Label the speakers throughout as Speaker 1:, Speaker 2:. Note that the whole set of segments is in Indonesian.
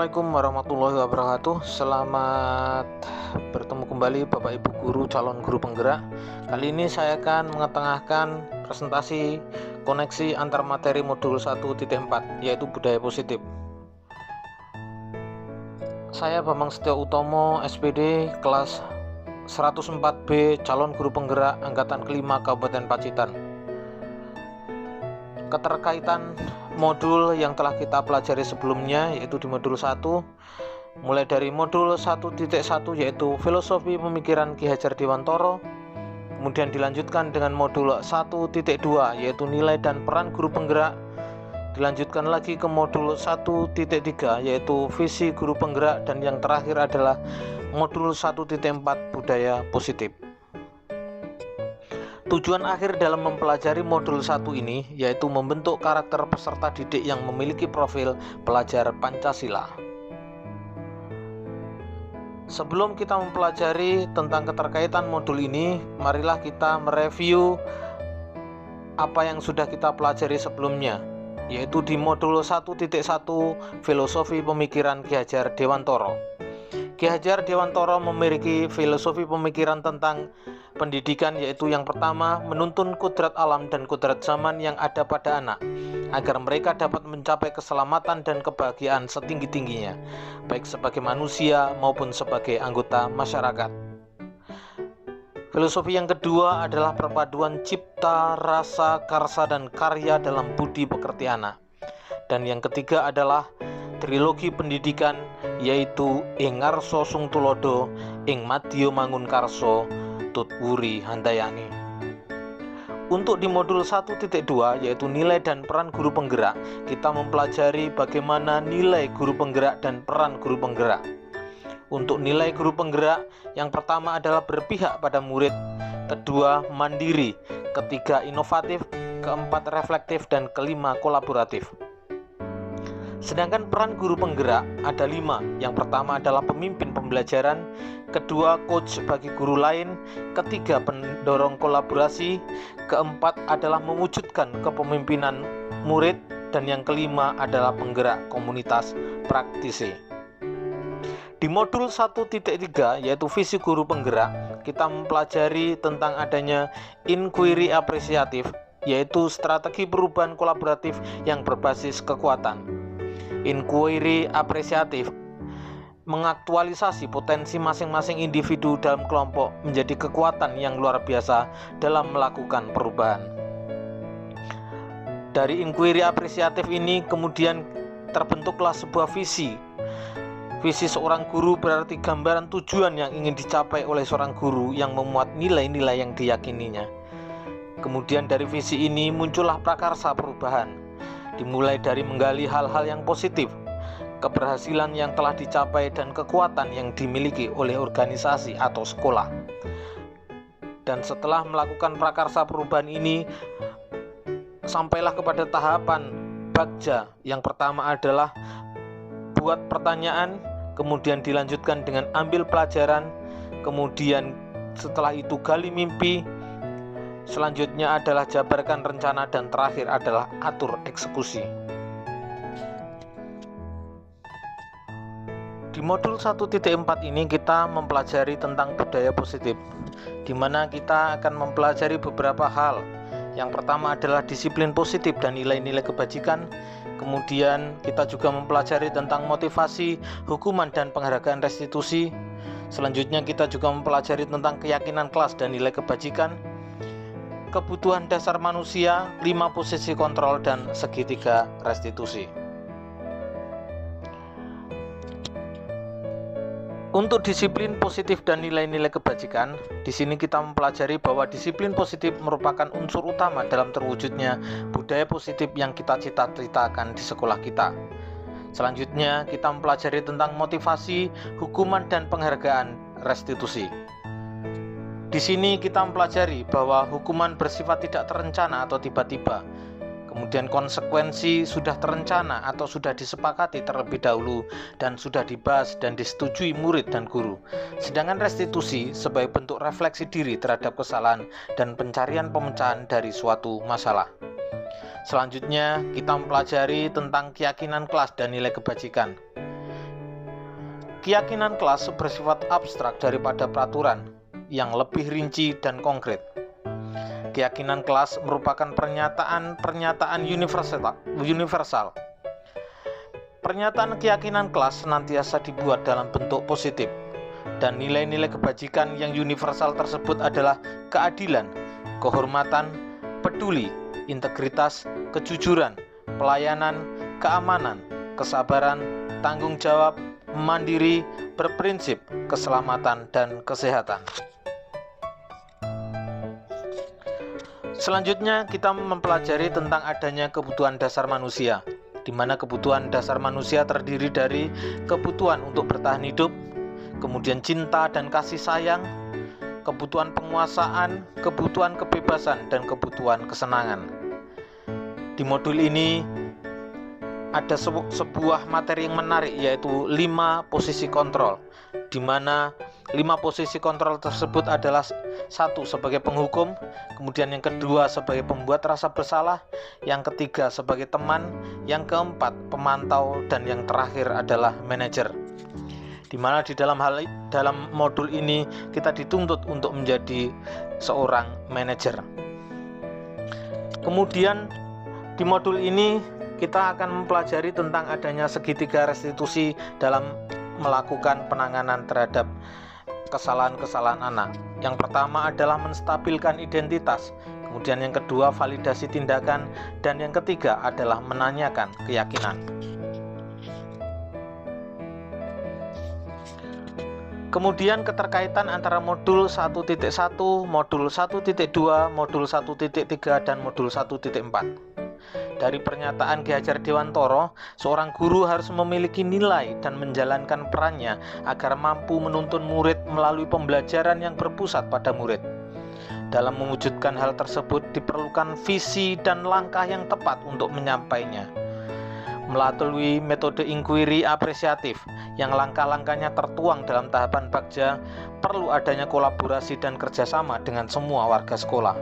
Speaker 1: Assalamualaikum warahmatullahi wabarakatuh. Selamat bertemu kembali Bapak Ibu Guru calon guru penggerak. Kali ini saya akan mengetengahkan presentasi koneksi antar materi modul 1.4 yaitu budaya positif. Saya Bambang Setio Utomo, SPD kelas 104B calon guru penggerak angkatan kelima Kabupaten Pacitan. Keterkaitan modul yang telah kita pelajari sebelumnya yaitu di modul 1, mulai dari modul 1.1 yaitu filosofi pemikiran Ki Hajar Dewantoro, kemudian dilanjutkan dengan modul 1.2 yaitu nilai dan peran guru penggerak, dilanjutkan lagi ke modul 1.3 yaitu visi guru penggerak, dan yang terakhir adalah modul 1.4 budaya positif. Tujuan akhir dalam mempelajari modul 1 ini yaitu membentuk karakter peserta didik yang memiliki profil pelajar Pancasila. Sebelum kita mempelajari tentang keterkaitan modul ini, marilah kita mereview apa yang sudah kita pelajari sebelumnya, yaitu di modul 1.1 filosofi pemikiran Ki Hajar Dewantoro. Ki Hajar Dewantoro memiliki filosofi pemikiran tentang pendidikan, yaitu yang pertama, menuntun kodrat alam dan kodrat zaman yang ada pada anak agar mereka dapat mencapai keselamatan dan kebahagiaan setinggi-tingginya, baik sebagai manusia maupun sebagai anggota masyarakat. Filosofi yang kedua adalah perpaduan cipta, rasa, karsa, dan karya dalam budi pekerti anak. Dan yang ketiga adalah trilogi pendidikan, yaitu ing ngarsa sung tulodo, ing madya mangun karso, tut wuri handayani. Untuk di modul 1.2 yaitu nilai dan peran guru penggerak, kita mempelajari bagaimana nilai guru penggerak dan peran guru penggerak. Untuk nilai guru penggerak, yang pertama adalah berpihak pada murid, kedua mandiri, ketiga inovatif, keempat reflektif, dan kelima kolaboratif. Sedangkan peran guru penggerak ada 5. Yang pertama adalah pemimpin pembelajaran, kedua coach bagi guru lain, ketiga pendorong kolaborasi, keempat adalah mewujudkan kepemimpinan murid, dan yang kelima adalah penggerak komunitas praktisi. Di modul 1.3 yaitu visi guru penggerak, kita mempelajari tentang adanya inquiry apresiatif, yaitu strategi perubahan kolaboratif yang berbasis kekuatan. Inquiry apresiatif mengaktualisasi potensi masing-masing individu dalam kelompok menjadi kekuatan yang luar biasa dalam melakukan perubahan. Dari inquiry apresiatif ini kemudian terbentuklah sebuah visi. Visi seorang guru berarti gambaran tujuan yang ingin dicapai oleh seorang guru yang memuat nilai-nilai yang diyakininya. Kemudian dari visi ini muncullah prakarsa perubahan, dimulai dari menggali hal-hal yang positif, keberhasilan yang telah dicapai, dan kekuatan yang dimiliki oleh organisasi atau sekolah. Dan setelah melakukan prakarsa perubahan ini, sampailah kepada tahapan bagja. Yang pertama adalah buat pertanyaan, kemudian dilanjutkan dengan ambil pelajaran, kemudian setelah itu gali mimpi, selanjutnya adalah jabarkan rencana, dan terakhir adalah atur eksekusi. Di modul 1.4 ini kita mempelajari tentang budaya positif, di mana kita akan mempelajari beberapa hal. Yang pertama adalah disiplin positif dan nilai-nilai kebajikan. Kemudian kita juga mempelajari tentang motivasi, hukuman, dan penghargaan restitusi. Selanjutnya kita juga mempelajari tentang keyakinan kelas dan nilai kebajikan, kebutuhan dasar manusia, 5 posisi kontrol, dan segitiga restitusi. Untuk disiplin positif dan nilai-nilai kebajikan, di sini kita mempelajari bahwa disiplin positif merupakan unsur utama dalam terwujudnya budaya positif yang kita cita-citakan di sekolah kita. Selanjutnya kita mempelajari tentang motivasi, hukuman, dan penghargaan restitusi. Di sini kita mempelajari bahwa hukuman bersifat tidak terencana atau tiba-tiba. Kemudian konsekuensi sudah terencana atau sudah disepakati terlebih dahulu dan sudah dibahas dan disetujui murid dan guru. Sedangkan restitusi sebagai bentuk refleksi diri terhadap kesalahan dan pencarian pemecahan dari suatu masalah. Selanjutnya kita mempelajari tentang keyakinan kelas dan nilai kebajikan. Keyakinan kelas bersifat abstrak daripada peraturan yang lebih rinci dan konkret. Keyakinan kelas merupakan pernyataan universal. Pernyataan keyakinan kelas senantiasa dibuat dalam bentuk positif, dan nilai-nilai kebajikan yang universal tersebut adalah keadilan, kehormatan, peduli, integritas, kejujuran, pelayanan, keamanan, kesabaran, tanggung jawab, mandiri, berprinsip, keselamatan, dan kesehatan. Selanjutnya kita mempelajari tentang adanya kebutuhan dasar manusia, di mana kebutuhan dasar manusia terdiri dari kebutuhan untuk bertahan hidup, kemudian cinta dan kasih sayang, kebutuhan penguasaan, kebutuhan kebebasan, dan kebutuhan kesenangan. Di modul ini ada sebuah materi yang menarik, yaitu 5 posisi kontrol, di mana 5 posisi kontrol tersebut adalah: 1 sebagai penghukum, kemudian yang kedua sebagai pembuat rasa bersalah, yang ketiga sebagai teman, yang keempat pemantau, dan yang terakhir adalah manajer. Di mana di dalam modul ini kita dituntut untuk menjadi seorang manajer. Kemudian di modul ini kita akan mempelajari tentang adanya segitiga restitusi dalam melakukan penanganan terhadap kesalahan-kesalahan anak. Yang pertama adalah menstabilkan identitas, kemudian yang kedua validasi tindakan, dan yang ketiga adalah menanyakan keyakinan. Kemudian keterkaitan antara modul 1.1, modul 1.2, modul 1.3, dan modul 1.4. Dari pernyataan Ki Hajar Dewantoro, seorang guru harus memiliki nilai dan menjalankan perannya agar mampu menuntun murid melalui pembelajaran yang berpusat pada murid. Dalam mewujudkan hal tersebut diperlukan visi dan langkah yang tepat untuk menyampainya. Melalui metode inquiry apresiatif yang langkah-langkahnya tertuang dalam tahapan Bagja, perlu adanya kolaborasi dan kerjasama dengan semua warga sekolah.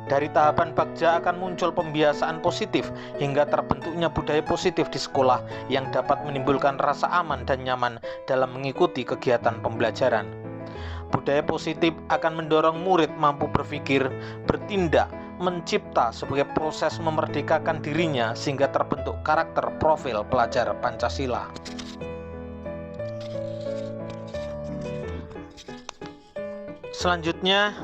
Speaker 1: Dari tahapan Bagja akan muncul pembiasaan positif hingga terbentuknya budaya positif di sekolah yang dapat menimbulkan rasa aman dan nyaman dalam mengikuti kegiatan pembelajaran. Budaya positif akan mendorong murid mampu berpikir, bertindak, mencipta sebagai proses memerdekakan dirinya sehingga terbentuk karakter profil pelajar Pancasila. Selanjutnya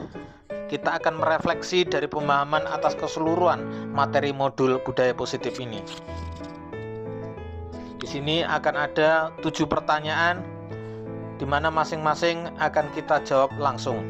Speaker 1: kita akan merefleksi dari pemahaman atas keseluruhan materi modul budaya positif ini. Di sini akan ada 7 pertanyaan, di mana masing-masing akan kita jawab langsung.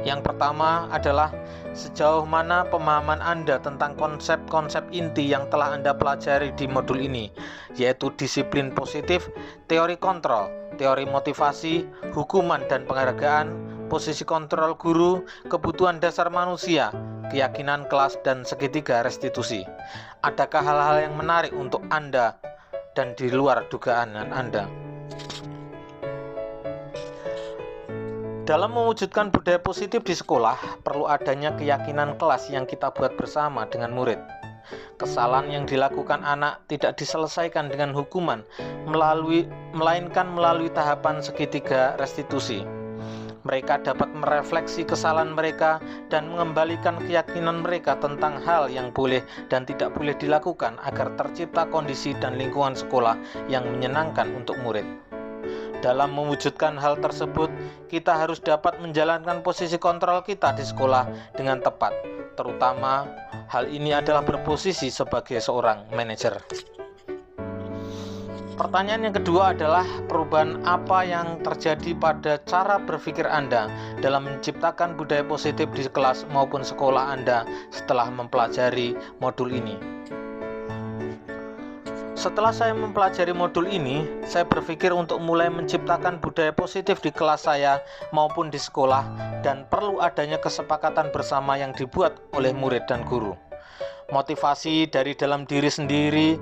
Speaker 1: Yang pertama adalah: sejauh mana pemahaman Anda tentang konsep-konsep inti yang telah Anda pelajari di modul ini, yaitu disiplin positif, teori kontrol, teori motivasi, hukuman dan penghargaan, posisi kontrol guru, kebutuhan dasar manusia, keyakinan kelas, dan segitiga restitusi. Adakah hal-hal yang menarik untuk Anda dan di luar dugaan Anda? Dalam mewujudkan budaya positif di sekolah, perlu adanya keyakinan kelas yang kita buat bersama dengan murid. Kesalahan yang dilakukan anak tidak diselesaikan dengan hukuman, melainkan melalui tahapan segitiga restitusi. Mereka dapat merefleksi kesalahan mereka dan mengembalikan keyakinan mereka tentang hal yang boleh dan tidak boleh dilakukan agar tercipta kondisi dan lingkungan sekolah yang menyenangkan untuk murid. Dalam mewujudkan hal tersebut, kita harus dapat menjalankan posisi kontrol kita di sekolah dengan tepat. Terutama, hal ini adalah berposisi sebagai seorang manajer. Pertanyaan yang kedua adalah: perubahan apa yang terjadi pada cara berpikir Anda dalam menciptakan budaya positif di kelas maupun sekolah Anda setelah mempelajari modul ini? Setelah saya mempelajari modul ini, saya berpikir untuk mulai menciptakan budaya positif di kelas saya maupun di sekolah, dan perlu adanya kesepakatan bersama yang dibuat oleh murid dan guru. Motivasi dari dalam diri sendiri,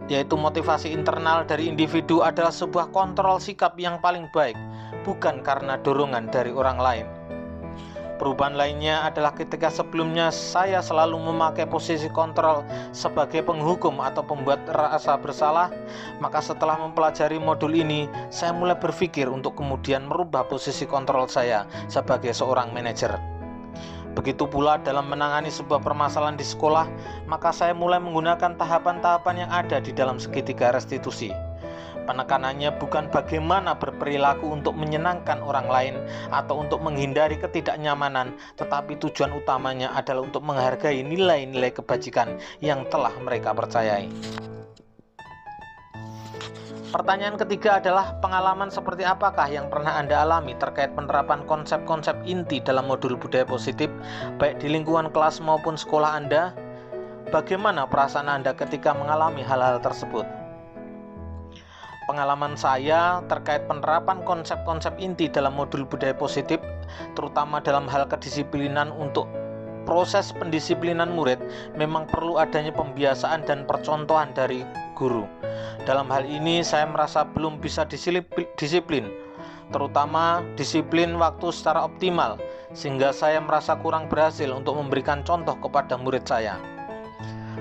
Speaker 1: yaitu motivasi internal dari individu, adalah sebuah kontrol sikap yang paling baik, bukan karena dorongan dari orang lain. Perubahan lainnya adalah ketika sebelumnya saya selalu memakai posisi kontrol sebagai penghukum atau pembuat rasa bersalah, maka setelah mempelajari modul ini, saya mulai berpikir untuk kemudian merubah posisi kontrol saya sebagai seorang manajer. Begitu pula dalam menangani sebuah permasalahan di sekolah, maka saya mulai menggunakan tahapan-tahapan yang ada di dalam segitiga restitusi. Penekanannya bukan bagaimana berperilaku untuk menyenangkan orang lain atau untuk menghindari ketidaknyamanan, tetapi tujuan utamanya adalah untuk menghargai nilai-nilai kebajikan yang telah mereka percayai. Pertanyaan ketiga adalah, pengalaman seperti apakah yang pernah Anda alami terkait penerapan konsep-konsep inti dalam modul budaya positif, baik di lingkungan kelas maupun sekolah Anda? Bagaimana perasaan Anda ketika mengalami hal-hal tersebut? Pengalaman saya terkait penerapan konsep-konsep inti dalam modul budaya positif, terutama dalam hal kedisiplinan untuk proses pendisiplinan murid, memang perlu adanya pembiasaan dan percontohan dari guru. Dalam hal ini saya merasa belum bisa disiplin, terutama disiplin waktu secara optimal, sehingga saya merasa kurang berhasil untuk memberikan contoh kepada murid saya.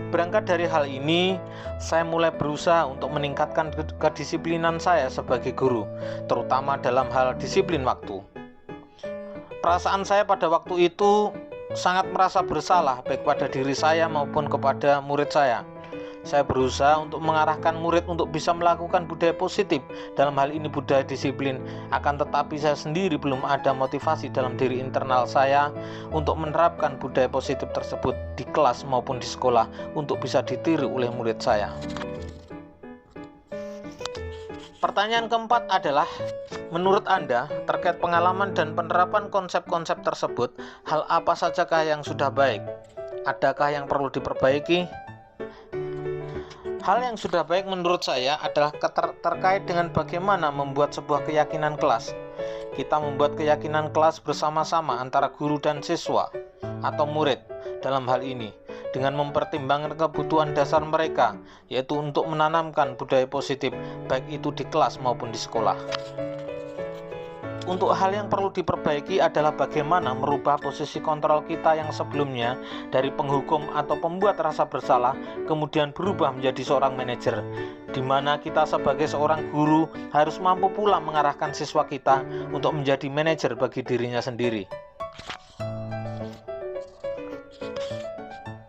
Speaker 1: Berangkat dari hal ini, saya mulai berusaha untuk meningkatkan kedisiplinan saya sebagai guru, terutama dalam hal disiplin waktu. Perasaan saya pada waktu itu sangat merasa bersalah, baik pada diri saya maupun kepada murid saya. Saya berusaha untuk mengarahkan murid untuk bisa melakukan budaya positif, dalam hal ini budaya disiplin. Akan tetapi saya sendiri belum ada motivasi dalam diri internal saya untuk menerapkan budaya positif tersebut di kelas maupun di sekolah untuk bisa ditiru oleh murid saya. Pertanyaan keempat adalah, menurut Anda terkait pengalaman dan penerapan konsep-konsep tersebut, hal apa sajakah yang sudah baik? Adakah yang perlu diperbaiki? Hal yang sudah baik menurut saya adalah terkait dengan bagaimana membuat sebuah keyakinan kelas. Kita membuat keyakinan kelas bersama-sama antara guru dan siswa atau murid dalam hal ini, dengan mempertimbangkan kebutuhan dasar mereka, yaitu untuk menanamkan budaya positif, baik itu di kelas maupun di sekolah. Untuk hal yang perlu diperbaiki adalah bagaimana merubah posisi kontrol kita yang sebelumnya dari penghukum atau pembuat rasa bersalah, kemudian berubah menjadi seorang manajer, di mana kita sebagai seorang guru harus mampu pula mengarahkan siswa kita untuk menjadi manajer bagi dirinya sendiri.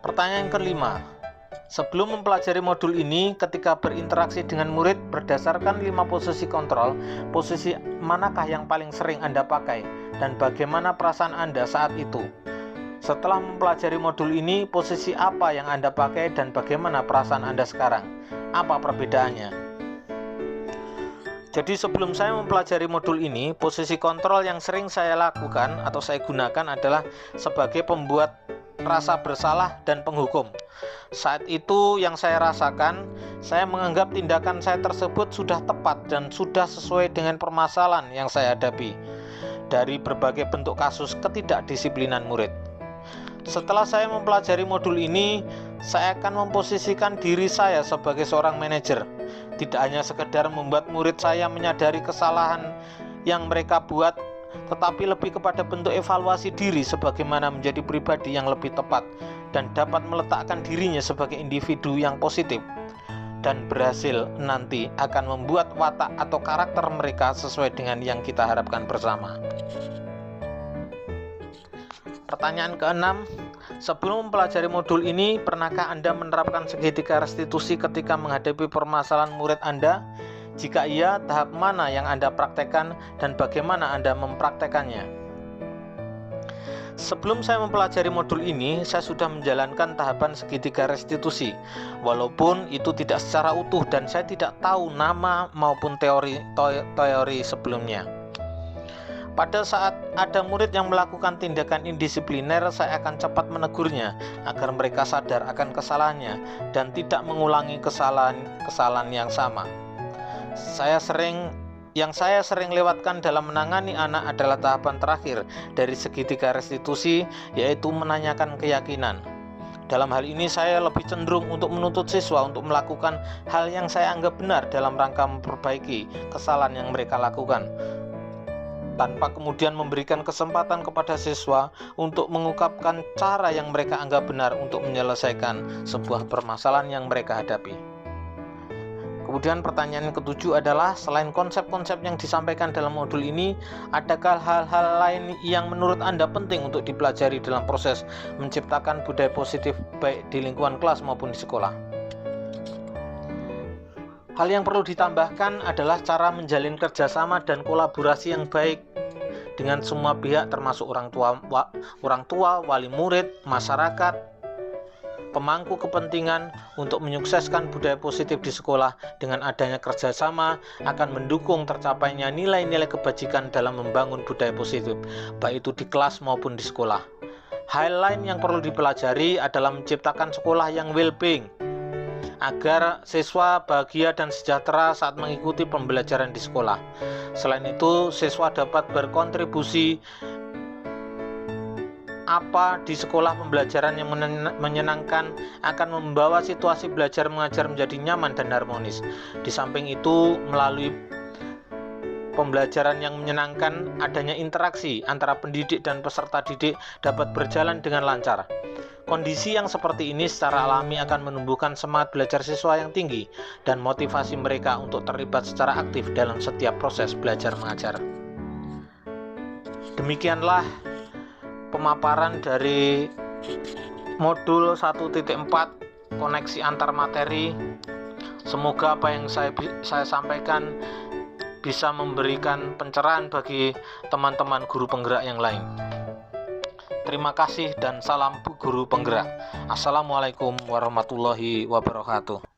Speaker 1: Pertanyaan kelima, sebelum mempelajari modul ini, ketika berinteraksi dengan murid berdasarkan 5 posisi kontrol, posisi manakah yang paling sering Anda pakai dan bagaimana perasaan Anda saat itu? Setelah mempelajari modul ini, posisi apa yang Anda pakai dan bagaimana perasaan Anda sekarang? Apa perbedaannya? Jadi sebelum saya mempelajari modul ini, posisi kontrol yang sering saya lakukan atau saya gunakan adalah sebagai pembuat rasa bersalah dan penghukum. Saat itu yang saya rasakan, saya menganggap tindakan saya tersebut sudah tepat dan sudah sesuai dengan permasalahan yang saya hadapi dari berbagai bentuk kasus ketidakdisiplinan murid. Setelah saya mempelajari modul ini, saya akan memposisikan diri saya sebagai seorang manajer, tidak hanya sekedar membuat murid saya menyadari kesalahan yang mereka buat, tetapi lebih kepada bentuk evaluasi diri sebagaimana menjadi pribadi yang lebih tepat dan dapat meletakkan dirinya sebagai individu yang positif dan berhasil nanti akan membuat watak atau karakter mereka sesuai dengan yang kita harapkan bersama. Pertanyaan keenam, sebelum mempelajari modul ini, pernahkah Anda menerapkan segitiga restitusi ketika menghadapi permasalahan murid Anda? Jika iya, tahap mana yang Anda praktekkan dan bagaimana Anda mempraktekannya? Sebelum saya mempelajari modul ini, saya sudah menjalankan tahapan segitiga restitusi, walaupun itu tidak secara utuh dan saya tidak tahu nama maupun teori sebelumnya. Pada saat ada murid yang melakukan tindakan indisipliner, saya akan cepat menegurnya agar mereka sadar akan kesalahannya dan tidak mengulangi kesalahan yang sama. Yang saya sering lewatkan dalam menangani anak adalah tahapan terakhir dari segitiga restitusi, yaitu menanyakan keyakinan. Dalam hal ini saya lebih cenderung untuk menuntut siswa untuk melakukan hal yang saya anggap benar dalam rangka memperbaiki kesalahan yang mereka lakukan. tanpa kemudian memberikan kesempatan kepada siswa untuk mengungkapkan cara yang mereka anggap benar untuk menyelesaikan sebuah permasalahan yang mereka hadapi. Kemudian pertanyaan ketujuh adalah, selain konsep-konsep yang disampaikan dalam modul ini, adakah hal-hal lain yang menurut Anda penting untuk dipelajari dalam proses menciptakan budaya positif baik di lingkungan kelas maupun di sekolah? Hal yang perlu ditambahkan adalah cara menjalin kerjasama dan kolaborasi yang baik dengan semua pihak, termasuk orang tua, wali murid, masyarakat, pemangku kepentingan, untuk menyukseskan budaya positif di sekolah. Dengan adanya kerjasama akan mendukung tercapainya nilai-nilai kebajikan dalam membangun budaya positif, baik itu di kelas maupun di sekolah. Hal lain yang perlu dipelajari adalah menciptakan sekolah yang well-being, agar siswa bahagia dan sejahtera saat mengikuti pembelajaran di sekolah. Selain itu, siswa dapat berkontribusi apa di sekolah pembelajaran yang menyenangkan akan membawa situasi belajar mengajar menjadi nyaman dan harmonis. Di samping itu, melalui pembelajaran yang menyenangkan, adanya interaksi antara pendidik dan peserta didik dapat berjalan dengan lancar. Kondisi yang seperti ini secara alami akan menumbuhkan semangat belajar siswa yang tinggi dan motivasi mereka untuk terlibat secara aktif dalam setiap proses belajar mengajar. Demikianlah pemaparan dari modul 1.4 koneksi antar materi. Semoga apa yang saya sampaikan bisa memberikan pencerahan bagi teman-teman guru penggerak yang lain. Terima kasih dan salam guru penggerak. Assalamualaikum warahmatullahi wabarakatuh.